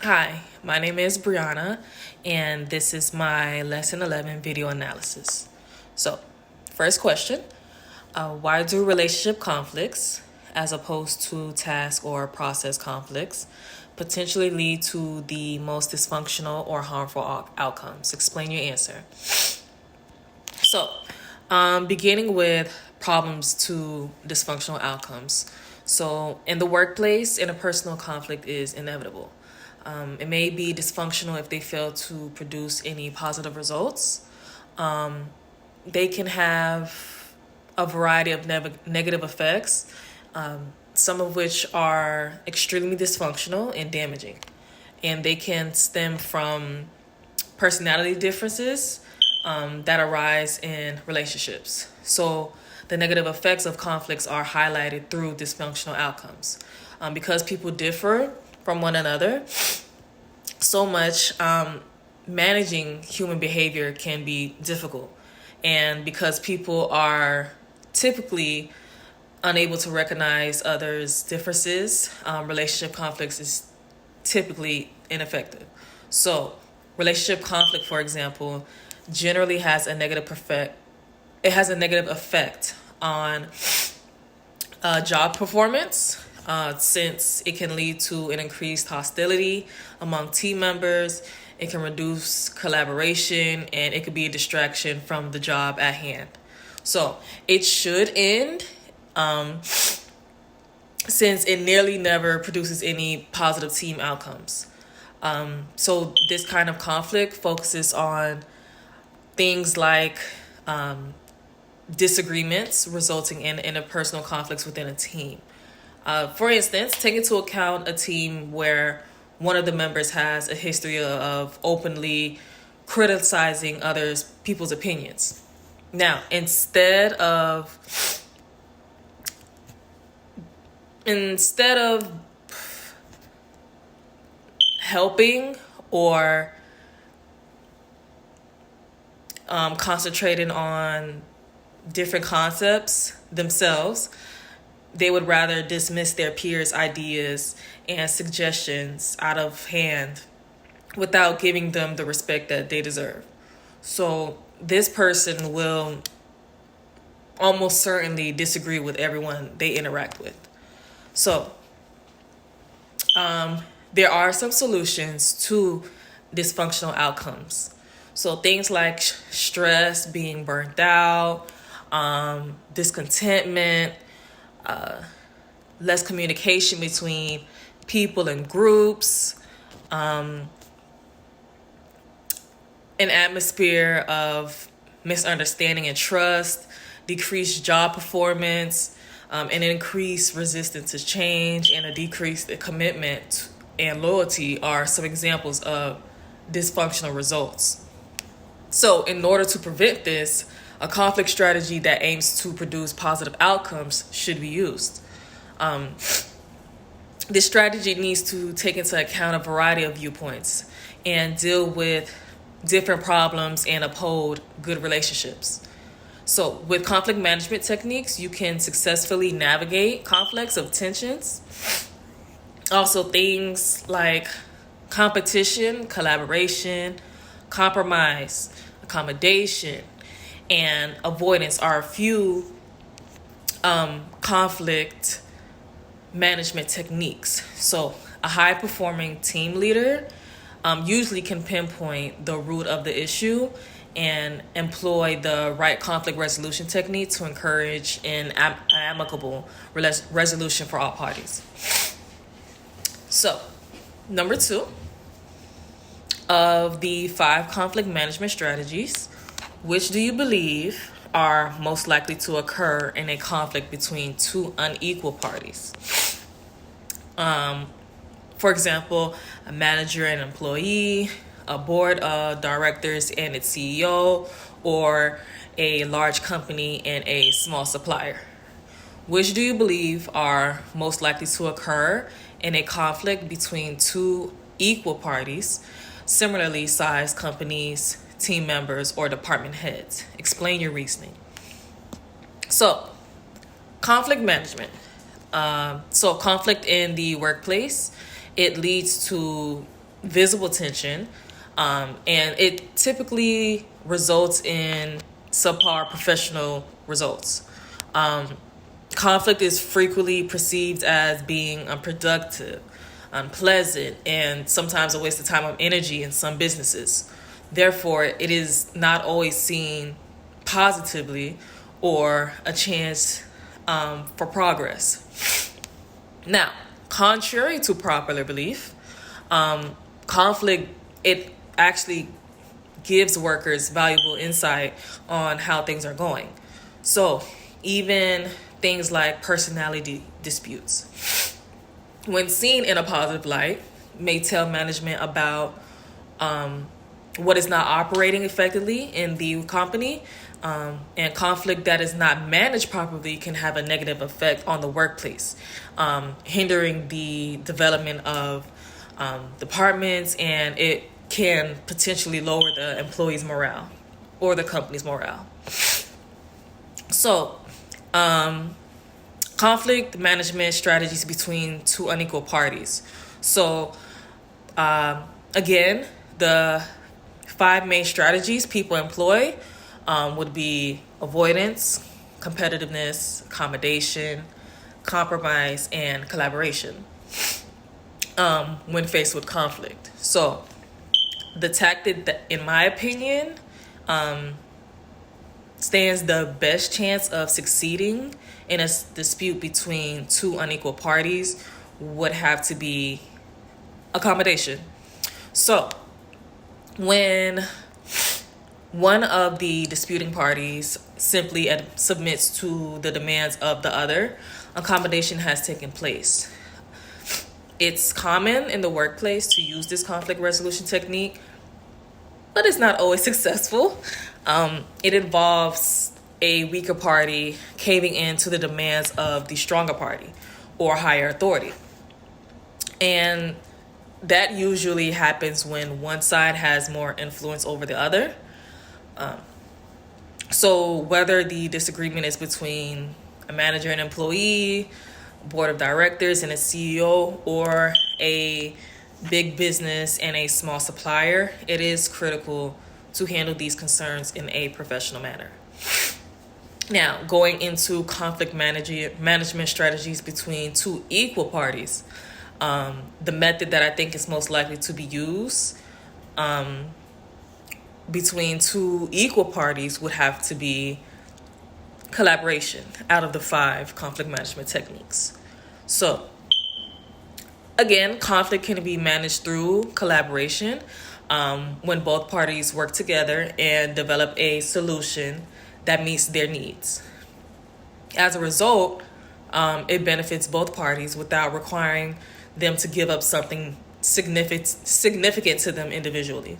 Hi, my name is Brianna, and this is my Lesson 11 video analysis. So, first question, why do relationship conflicts, as opposed to task or process conflicts, potentially lead to the most dysfunctional or harmful outcomes? Explain your answer. So, beginning with problems to dysfunctional outcomes. So, in the workplace, interpersonal conflict is inevitable. It may be dysfunctional if they fail to produce any positive results. They can have a variety of negative effects, some of which are extremely dysfunctional and damaging. And they can stem from personality differences that arise in relationships. So the negative effects of conflicts are highlighted through dysfunctional outcomes. Because people differ from one another so much, managing human behavior can be difficult. And because people are typically unable to recognize others' differences, relationship conflicts is typically ineffective. So, relationship conflict, for example, generally has a negative effect. It has a negative effect on job performance, since it can lead to an increased hostility among team members. It can reduce collaboration, and it could be a distraction from the job at hand. So it should end, since it nearly never produces any positive team outcomes. So this kind of conflict focuses on things like disagreements resulting in interpersonal conflicts within a team. For instance, take into account a team where one of the members has a history of openly criticizing others people's opinions. Now, instead of helping or concentrating on different concepts themselves, they would rather dismiss their peers' ideas and suggestions out of hand without giving them the respect that they deserve. So this person will almost certainly disagree with everyone they interact with. So there are some solutions to dysfunctional outcomes. So things like stress, being burnt out, discontentment, less communication between people and groups, an atmosphere of misunderstanding and trust, decreased job performance, an increased resistance to change, and a decreased commitment and loyalty are some examples of dysfunctional results. So, in order to prevent this, a conflict strategy that aims to produce positive outcomes should be used. This strategy needs to take into account a variety of viewpoints and deal with different problems and uphold good relationships. So, with conflict management techniques, you can successfully navigate conflicts of tensions. Also, things like competition, collaboration, compromise, accommodation, and avoidance are a few conflict management techniques. So, a high performing team leader usually can pinpoint the root of the issue and employ the right conflict resolution technique to encourage an amicable resolution for all parties. So, number 2 of the 5 conflict management strategies, which do you believe are most likely to occur in a conflict between two unequal parties? For example, a manager and employee, a board of directors and its CEO, or a large company and a small supplier. Which do you believe are most likely to occur in a conflict between two equal parties, similarly sized companies, team members, or department heads? Explain your reasoning. So, conflict management. So conflict in the workplace, it leads to visible tension, and it typically results in subpar professional results. Conflict is frequently perceived as being unproductive, unpleasant, and sometimes a waste of time and energy in some businesses. Therefore, it is not always seen positively or a chance for progress. Now, contrary to popular belief, conflict, it actually gives workers valuable insight on how things are going. So, even things like personality disputes, when seen in a positive light, may tell management about what is not operating effectively in the company. And conflict that is not managed properly can have a negative effect on the workplace, hindering the development of departments, and it can potentially lower the employees' morale or the company's morale. So, conflict management strategies between two unequal parties. So, again, the 5 main strategies people employ would be avoidance, competitiveness, accommodation, compromise, and collaboration when faced with conflict. So, the tactic that, in my opinion, stands the best chance of succeeding in a dispute between two unequal parties would have to be accommodation. So, when one of the disputing parties simply submits to the demands of the other, accommodation has taken place. It's common in the workplace to use this conflict resolution technique, but it's not always successful. It involves a weaker party caving in to the demands of the stronger party or higher authority. And that usually happens when one side has more influence over the other. So whether the disagreement is between a manager and employee, board of directors and a CEO, or a big business and a small supplier, it is critical to handle these concerns in a professional manner. Now, going into conflict management strategies between two equal parties, the method that I think is most likely to be used between two equal parties would have to be collaboration out of the 5 conflict management techniques. So, again, conflict can be managed through collaboration when both parties work together and develop a solution that meets their needs. As a result, it benefits both parties without requiring them to give up something significant to them individually.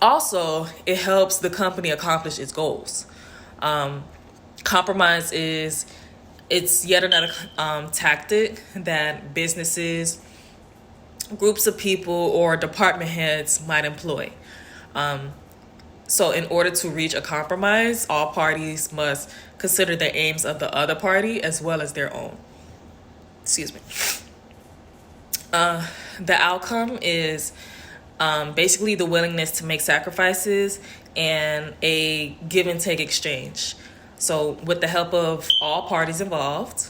Also, it helps the company accomplish its goals. Compromise it's yet another tactic that businesses, groups of people, or department heads might employ. So in order to reach a compromise, all parties must consider the aims of the other party as well as their own. Excuse me. The outcome is basically the willingness to make sacrifices and a give and take exchange. So with the help of all parties involved,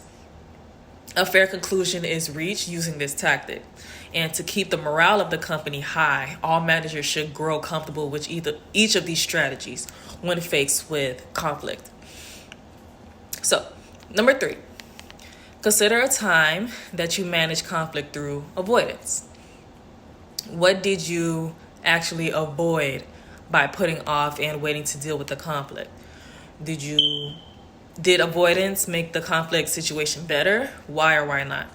a fair conclusion is reached using this tactic. And to keep the morale of the company high, all managers should grow comfortable with each of these strategies when faced with conflict. So, number 3, consider a time that you managed conflict through avoidance. What did you actually avoid by putting off and waiting to deal with the conflict? Did avoidance make the conflict situation better? Why or why not?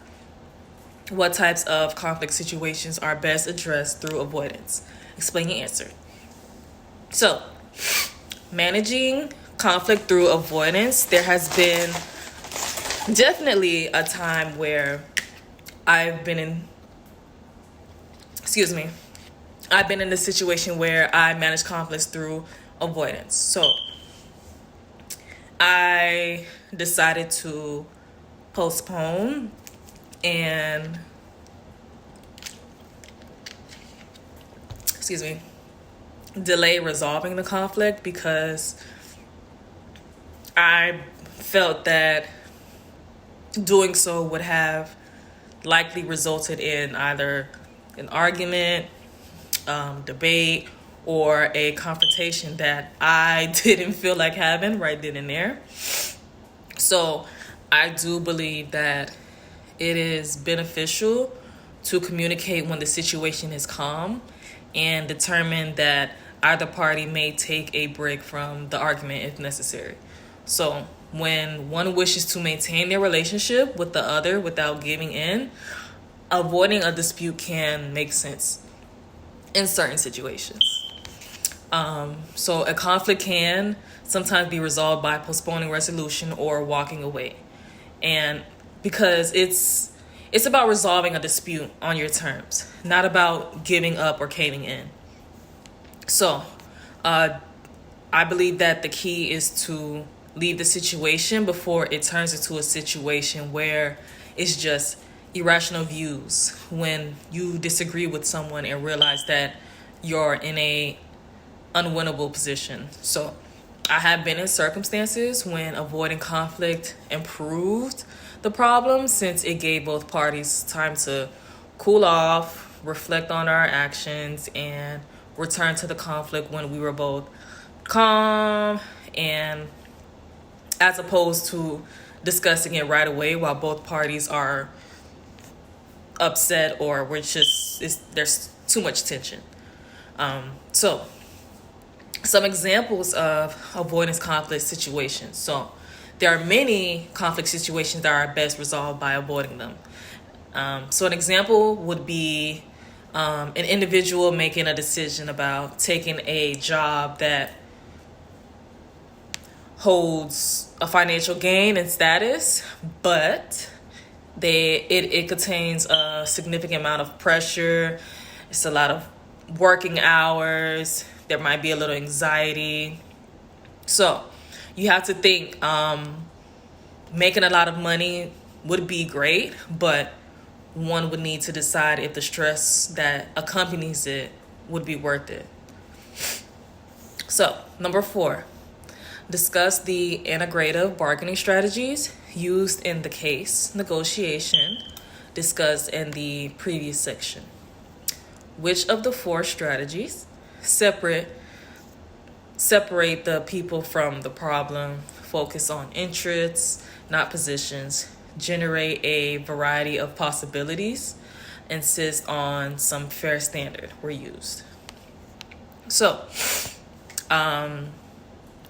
What types of conflict situations are best addressed through avoidance? Explain your answer. So, managing conflict through avoidance, there has been definitely a time where I've been in the situation where I manage conflicts through avoidance. So, I decided to postpone and excuse me, delay resolving the conflict because I felt that doing so would have likely resulted in either an argument, debate, or a confrontation that I didn't feel like having right then and there. So I do believe that it is beneficial to communicate when the situation is calm and determine that either party may take a break from the argument if necessary. So when one wishes to maintain their relationship with the other without giving in, avoiding a dispute can make sense in certain situations. So a conflict can sometimes be resolved by postponing resolution or walking away. And because it's about resolving a dispute on your terms, not about giving up or caving in. So I believe that the key is to leave the situation before it turns into a situation where it's just irrational views when you disagree with someone and realize that you're in a unwinnable position. So I have been in circumstances when avoiding conflict improved the problem, since it gave both parties time to cool off, reflect on our actions, and return to the conflict when we were both calm, and as opposed to discussing it right away while both parties are upset or there's too much tension. So some examples of avoidance conflict situations. So there are many conflict situations that are best resolved by avoiding them. So an example would be an individual making a decision about taking a job that holds a financial gain and status, but it contains a significant amount of pressure. It's a lot of working hours. There might be a little anxiety. So you have to think, making a lot of money would be great, but one would need to decide if the stress that accompanies it would be worth it. So, number 4, discuss the integrative bargaining strategies used in the case negotiation discussed in the previous section. Which of the 4 strategies separate the people from the problem, focus on interests, not positions, generate a variety of possibilities, insist on some fair standard were used? So,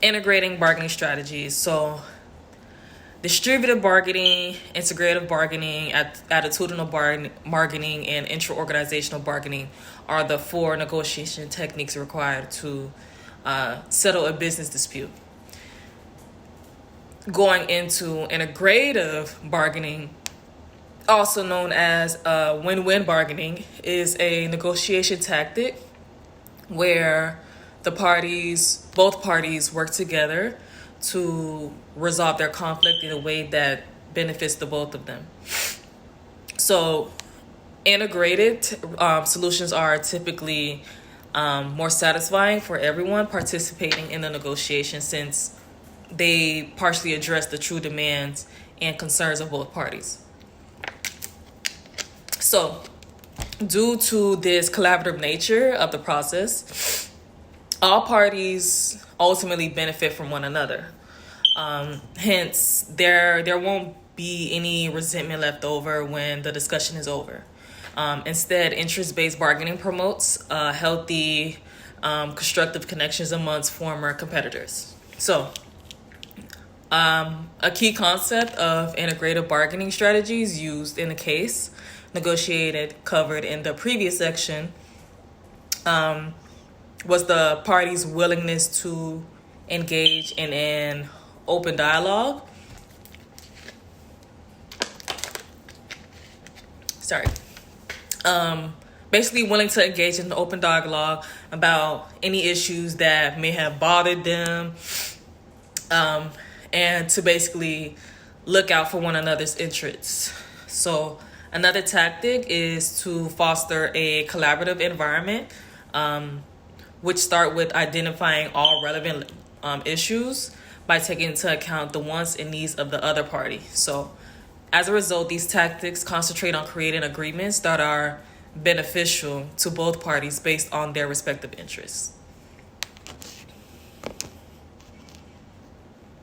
integrating bargaining strategies. So, distributive bargaining, integrative bargaining, attitudinal bargaining, and intra-organizational bargaining are the 4 negotiation techniques required to settle a business dispute. Going into integrative bargaining, also known as win-win bargaining, is a negotiation tactic where both parties work together to resolve their conflict in a way that benefits the both of them. So integrated solutions are typically more satisfying for everyone participating in the negotiation, since they partially address the true demands and concerns of both parties. So due to this collaborative nature of the process, all parties ultimately benefit from one another. Hence, there won't be any resentment left over when the discussion is over. Instead, interest-based bargaining promotes healthy, constructive connections amongst former competitors. So, a key concept of integrative bargaining strategies used in the case negotiated covered in the previous section was the parties' willingness to engage in an open dialogue. Basically willing to engage in an open dialogue about any issues that may have bothered them, and to basically look out for one another's interests. So another tactic is to foster a collaborative environment which start with identifying all relevant issues by taking into account the wants and needs of the other party. So, as a result, these tactics concentrate on creating agreements that are beneficial to both parties based on their respective interests.